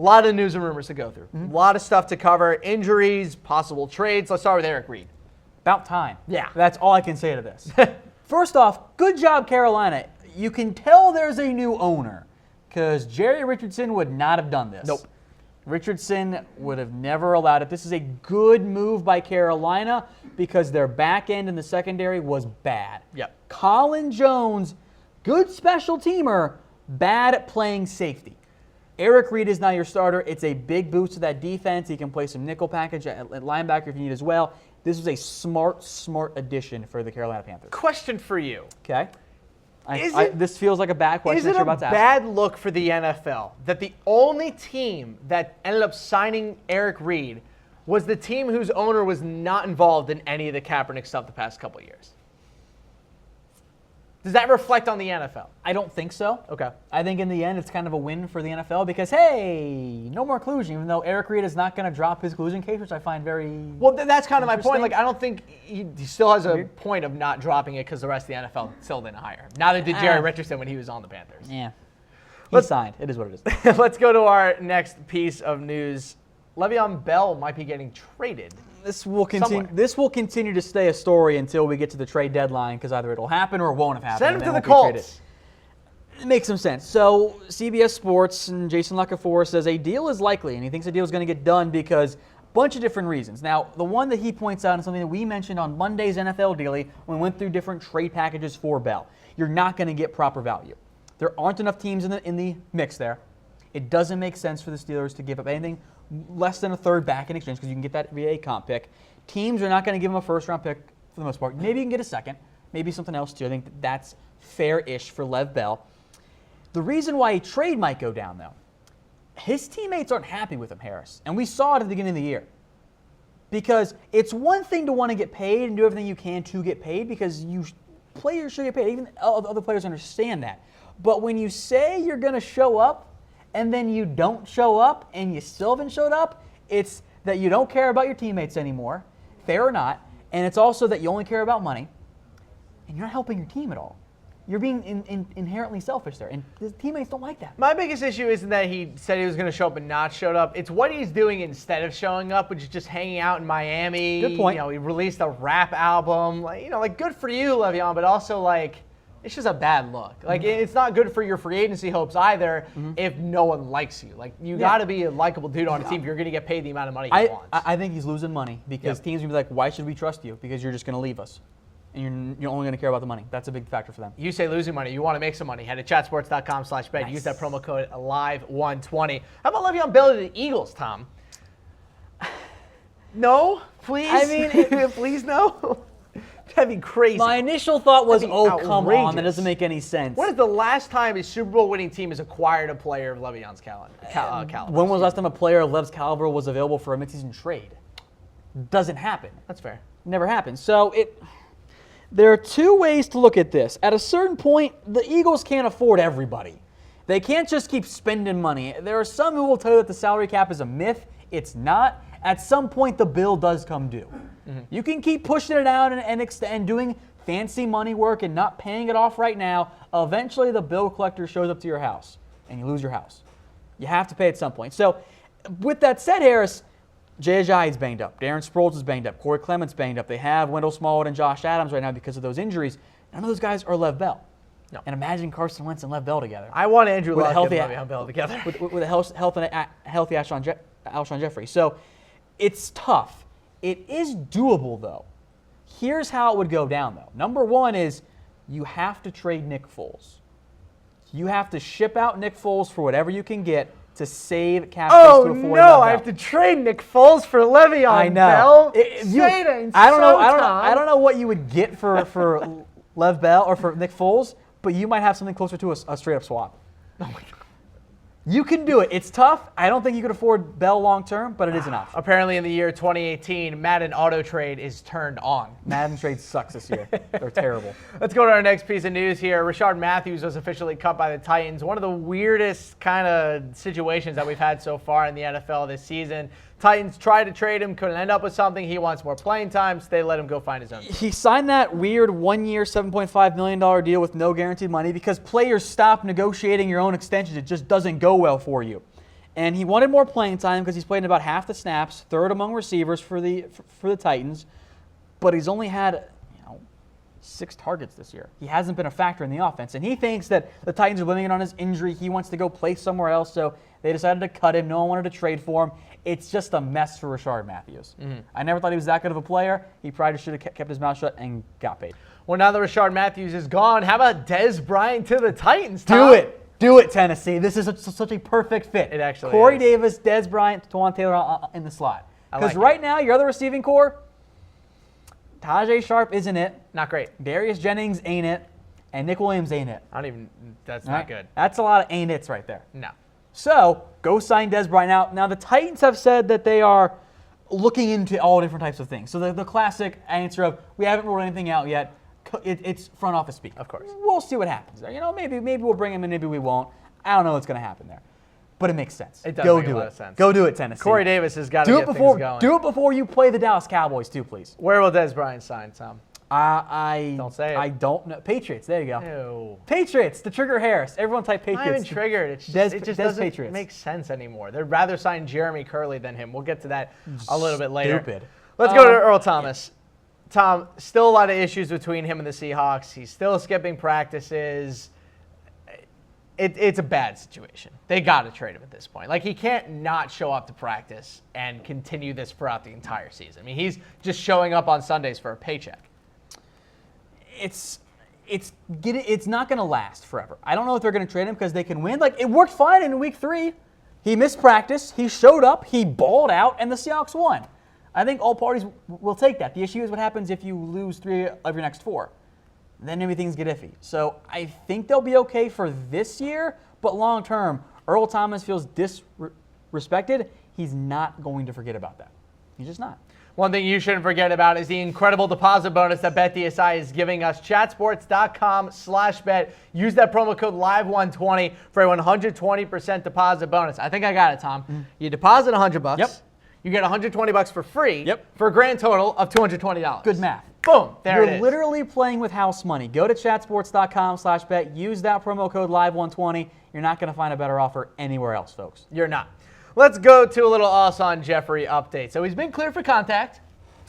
A lot of news and rumors to go through. A lot of stuff to cover. Injuries, possible trades. Let's start with Eric Reid. About time. Yeah. That's all I can say to this. First off, good job, Carolina. You can tell there's a new owner because Jerry Richardson would not have done this. Nope. Richardson would have never allowed it. This is a good move by Carolina because their back end in the secondary was bad. Yep. Colin Jones, good special teamer, bad at playing safety. Eric Reid is now your starter. It's a big boost to that defense. He can play some nickel package at linebacker if you need as well. This was a smart addition for the Carolina Panthers. Question for you. Okay. This feels like a bad question. Is it a bad look for the NFL that the only team that ended up signing Eric Reid was the team whose owner was not involved in any of the Kaepernick stuff the past couple of years? Does that reflect on the NFL? I don't think so. Okay. I think in the end it's kind of a win for the NFL because, hey, no more collusion, even though Eric Reid is not going to drop his collusion case, which I find very Well, that's kind of my point. Like, I don't think he still has a point of not dropping it because the rest of the NFL still didn't hire him. Neither did Jerry Richardson when he was on the Panthers. Yeah. He's signed. It is what it is. Let's go to our next piece of news. Le'Veon Bell might be getting traded. This will continue to stay a story until we get to the trade deadline because either it'll happen or it won't have happened. Send him to the Colts. It makes some sense. So CBS Sports and Jason Lockefour says a deal is likely, and he thinks a deal is going to get done because a bunch of different reasons. Now, the one that he points out is something that we mentioned on Monday's NFL Daily when we went through different trade packages for Bell. You're not going to get proper value. There aren't enough teams in the mix there. It doesn't make sense for the Steelers to give up anything less than a third back in exchange because you can get that via a comp pick. Teams are not going to give him a first-round pick for the most part. Maybe you can get a second, maybe something else too. I think that's fair-ish for Lev Bell. The reason why a trade might go down, though, his teammates aren't happy with him, Harris. And we saw it at the beginning of the year. Because it's one thing to want to get paid and do everything you can to get paid because players should get paid. Even other players understand that. But when you say you're going to show up, and then you don't show up, and you still haven't showed up, it's that you don't care about your teammates anymore, fair or not, and it's also that you only care about money, and you're not helping your team at all. You're being inherently selfish there, and the teammates don't like that. My biggest issue isn't that he said he was going to show up and not showed up. It's what he's doing instead of showing up, which is just hanging out in Miami. Good point. He released a rap album. Like good for you, Le'Veon, but also it's just a bad look. It's not good for your free agency hopes either if no one likes you. You got to be a likable dude on a team if you're going to get paid the amount of money he wants. I think he's losing money because teams will be like, why should we trust you? Because you're just going to leave us. And you're only going to care about the money. That's a big factor for them. You say losing money. You want to make some money. Head to chatsports.com/bet. Nice. Use that promo code LIVE120. How about Le'Veon Bell to the Eagles, Tom? No? Please? I mean, please no? That'd be crazy. My initial thought was, come outrageous. on, that doesn't make any sense. When is the last time a Super Bowl winning team has acquired a player of Le'Veon's caliber? When was the last time a player of Lev's caliber was available for a midseason trade? Doesn't happen. That's fair. Never happened. So there are two ways to look at this. At a certain point, the Eagles can't afford everybody. They can't just keep spending money. There are some who will tell you that the salary cap is a myth. It's not. At some point, the bill does come due. You can keep pushing it out and doing fancy money work and not paying it off right now. Eventually, the bill collector shows up to your house, and you lose your house. You have to pay at some point. So, with that said, Harris, Jay Ajayi's banged up. Darren Sproles is banged up. Corey Clement's banged up. They have Wendell Smallwood and Josh Adams right now because of those injuries. None of those guys are Lev Bell. No. And imagine Carson Wentz and Lev Bell together. I want Andrew Luck and Le'Veon Bell together. With a healthy Alshon Jeffery. So, it's tough. It is doable, though. Here's how it would go down, though. Number one is you have to trade Nick Foles. You have to ship out Nick Foles for whatever you can get to save cap space to afford Lev Bell. I have to trade Nick Foles for Le'Veon I know. Bell? I don't know what you would get for Lev Bell or for Nick Foles, but you might have something closer to a straight-up swap. Oh, my God. You can do it. It's tough. I don't think you could afford Bell long-term, but it is an option. Apparently in the year 2018, Madden Auto Trade is turned on. Madden Trade sucks this year. They're terrible. Let's go to our next piece of news here. Rishard Matthews was officially cut by the Titans. One of the weirdest kind of situations that we've had so far in the NFL this season. Titans tried to trade him, couldn't end up with something. He wants more playing time, so they let him go find his own. He signed that weird one-year, $7.5 million deal with no guaranteed money because players stop negotiating your own extensions. It just doesn't go well for you. And he wanted more playing time because he's played in about half the snaps, third among receivers for the Titans. But he's only had 6 targets this year. He hasn't been a factor in the offense. And he thinks that the Titans are blaming it on his injury. He wants to go play somewhere else, so they decided to cut him. No one wanted to trade for him. It's just a mess for Rishard Matthews. I never thought he was that good of a player. He probably should have kept his mouth shut and got paid. Well, now that Rishard Matthews is gone, how about Dez Bryant to the Titans, Tom? Do it, Tennessee. This is such a perfect fit. It actually Corey is. Davis, Dez Bryant, Tawan Taylor in the slot. Because right now, your other receiving core, Tajay Sharp isn't it. Not great. Darius Jennings ain't it. And Nick Williams ain't it. That's not good. That's a lot of ain't it's right there. No. So, go sign Dez Bryant. Now, the Titans have said that they are looking into all different types of things. So, the classic answer of, we haven't ruled anything out yet. It's front office speak. Of course. We'll see what happens there. Maybe we'll bring him in, maybe we won't. I don't know what's going to happen there. But it makes sense. It does make a lot of sense. Go do it, Tennessee. Corey Davis has got to get things going. Do it before you play the Dallas Cowboys, too, please. Where will Dez Bryant sign, Tom? Don't say it. I don't know. Patriots. There you go. Ew. Patriots. The Trigger Harris. Everyone type Patriots. Not even triggered. It just doesn't Patriots. make sense anymore. They'd rather sign Jeremy Kerley than him. We'll get to that a little bit later. Stupid. Let's go to Earl Thomas. Tom, still a lot of issues between him and the Seahawks. He's still skipping practices. It's a bad situation. They got to trade him at this point. Like, he can't not show up to practice and continue this throughout the entire season. I mean, he's just showing up on Sundays for a paycheck. It's not going to last forever. I don't know if they're going to trade him because they can win. Like, it worked fine in week 3. He missed practice. He showed up. He balled out, and the Seahawks won. I think all parties will take that. The issue is what happens if you lose 3 of your next 4. Then maybe things get iffy. So I think they'll be okay for this year, but long term, Earl Thomas feels disrespected. He's not going to forget about that. He's just not. One thing you shouldn't forget about is the incredible deposit bonus that BetDSI is giving us. Chatsports.com/bet. Use that promo code LIVE120 for a 120% deposit bonus. I think I got it, Tom. You deposit $100. Yep. You get $120 for free. Yep. For a grand total of $220. Good math. Boom. There it is. You're literally playing with house money. Go to chatsports.com/bet. Use that promo code LIVE120. You're not going to find a better offer anywhere else, folks. You're not. Let's go to a little Alshon Jeffery update. So he's been cleared for contact.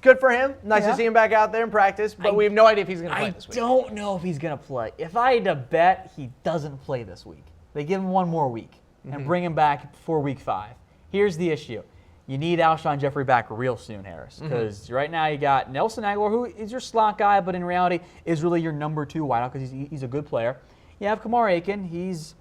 Good for him. Nice to see him back out there in practice, but we have no idea if he's going to play this week. I don't know if he's going to play. If I had to bet, he doesn't play this week. They give him one more week and bring him back for week 5. Here's the issue. You need Alshon Jeffery back real soon, Harris, because right now you got Nelson Aguilar, who is your slot guy, but in reality is really your number 2 wideout because he's a good player. You have Kamar Aiken. He's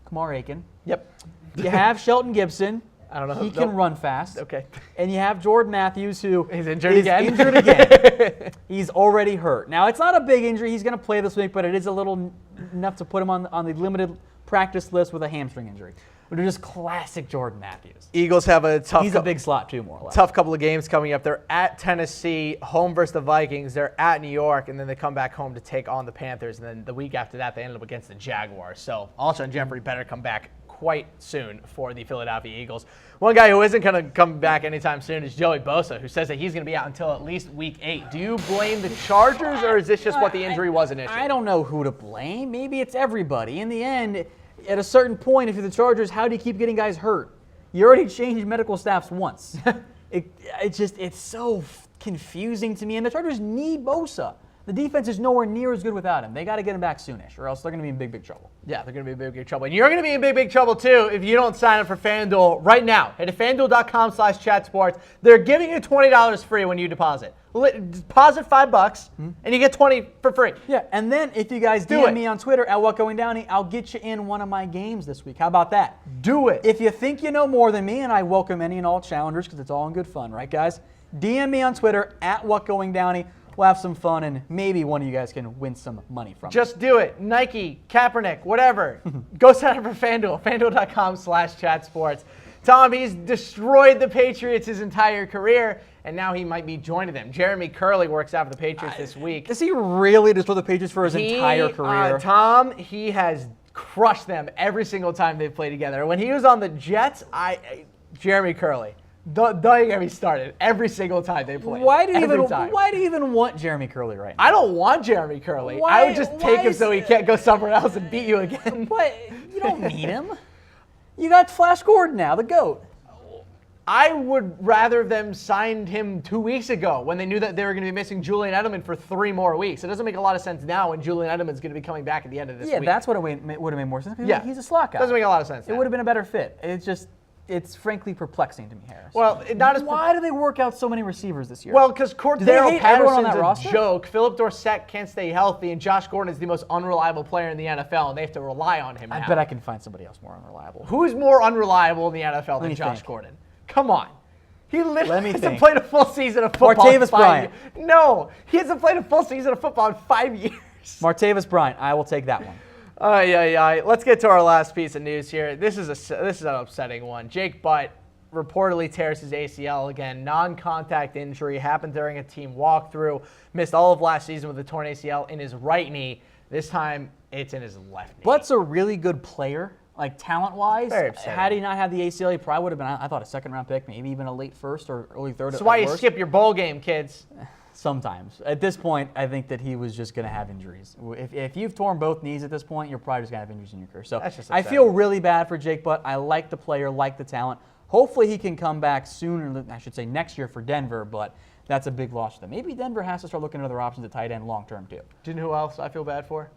Kamar Aiken. Yep. You have Shelton Gibson. I don't know. He can run fast. Okay. And you have Jordan Matthews, who is injured again. again. He's already hurt. Now, it's not a big injury. He's going to play this week, but it is a little enough to put him on the limited practice list with a hamstring injury. But just classic Jordan Matthews. Eagles have a tough. He's a big slot too, more or less. Tough couple of games coming up. They're at Tennessee, home versus the Vikings. They're at New York, and then they come back home to take on the Panthers. And then the week after that, they end up against the Jaguars. So Alshon Jeffery better come back quite soon for the Philadelphia Eagles. One guy who isn't going to come back anytime soon is Joey Bosa, who says that he's going to be out until at least week 8. Do you blame the Chargers, or is this just what the injury was initially? I don't know who to blame. Maybe it's everybody. In the end, at a certain point, if you're the Chargers, how do you keep getting guys hurt? You already changed medical staffs once. It's so confusing to me. And the Chargers need Bosa. The defense is nowhere near as good without him. They got to get him back soonish, or else they're going to be in big, big trouble. Yeah, they're going to be in big, big trouble. And you're going to be in big, big trouble, too, if you don't sign up for FanDuel right now. Head to FanDuel.com/chatsports. They're giving you $20 free when you deposit. Deposit $5, and you get $20 for free. Yeah, and then if you guys DM me on Twitter at WhatGoingDowney, I'll get you in one of my games this week. How about that? Do it. If you think you know more than me, and I welcome any and all challengers because it's all in good fun, right, guys? DM me on Twitter at WhatGoingDowney. We'll have some fun, and maybe one of you guys can win some money from it. Just do it. Nike, Kaepernick, whatever. Go sign up for FanDuel. FanDuel.com/chatsports. Tom, he's destroyed the Patriots his entire career, and now he might be joining them. Jeremy Kerley works out for the Patriots this week. Does he really destroy the Patriots for his entire career? Tom, he has crushed them every single time they've played together. When he was on the Jets, Jeremy Kerley. Don't get me started. Every single time they play. Why do you even want Jeremy Kerley right now? I don't want Jeremy Kerley. I would just take him so he can't go somewhere else and beat you again. But you don't need him. You got Flash Gordon now, the GOAT. I would rather them signed him 2 weeks ago when they knew that they were going to be missing Julian Edelman for 3 more weeks. It doesn't make a lot of sense now when Julian Edelman's going to be coming back at the end of this week. Yeah, that's what it would have made more sense. Yeah. He's a slot guy. Doesn't make a lot of sense. It would have been a better fit. It's frankly perplexing to me, Harris. Well, why do they work out so many receivers this year? Well, because Cordero Patterson's a roster? joke. Philip Dorsett can't stay healthy, and Josh Gordon is the most unreliable player in the NFL, and they have to rely on him now. I bet I can find somebody else more unreliable. Who's more unreliable in the NFL than Josh Gordon? Come on. He literally hasn't played a full season of football Martavis Bryant. No, he hasn't played a full season of football in 5 years. Martavis Bryant. I will take that one. Let's get to our last piece of news here. This is an upsetting one. Jake Butt reportedly tears his ACL again. Non-contact injury happened during a team walkthrough. Missed all of last season with a torn ACL in his right knee. This time, it's in his left knee. Butt's a really good player. Like talent-wise, Very upsetting. had he not had the ACL, he probably would have been, I thought, a second-round pick, maybe even a late first or early third. That's why you skip your bowl game, kids. Sometimes. At this point, I think that he was just going to have injuries. If you've torn both knees at this point, you're probably just going to have injuries in your career. So I feel really bad for Jake Butt. I like the player, like the talent. Hopefully he can come back sooner, I should say next year for Denver, but that's a big loss for them. Maybe Denver has to start looking at other options at tight end long-term too. Do you know who else I feel bad for?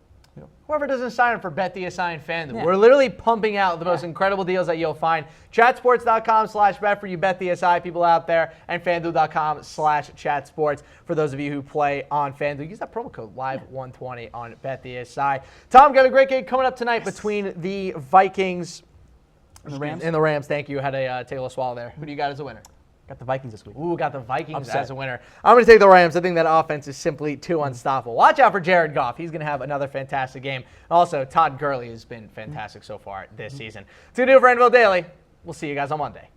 Whoever doesn't sign up for BetDSI and FanDuel. Yeah. We're literally pumping out the most incredible deals that you'll find. Chatsports.com/bet for you BetDSI people out there, and FanDuel.com/chatsports for those of you who play on FanDuel. Use that promo code LIVE120 on BetDSI. Tom, got a great game coming up tonight between the Vikings and the Rams. And the Rams. Thank you. Had to take a little swallow there. Who do you got as a winner? Got the Vikings this week. Ooh, got the Vikings Upset. as a winner. I'm going to take the Rams. I think that offense is simply too unstoppable. Watch out for Jared Goff. He's going to have another fantastic game. Also, Todd Gurley has been fantastic so far this season. To do it for Anvil Daily. We'll see you guys on Monday.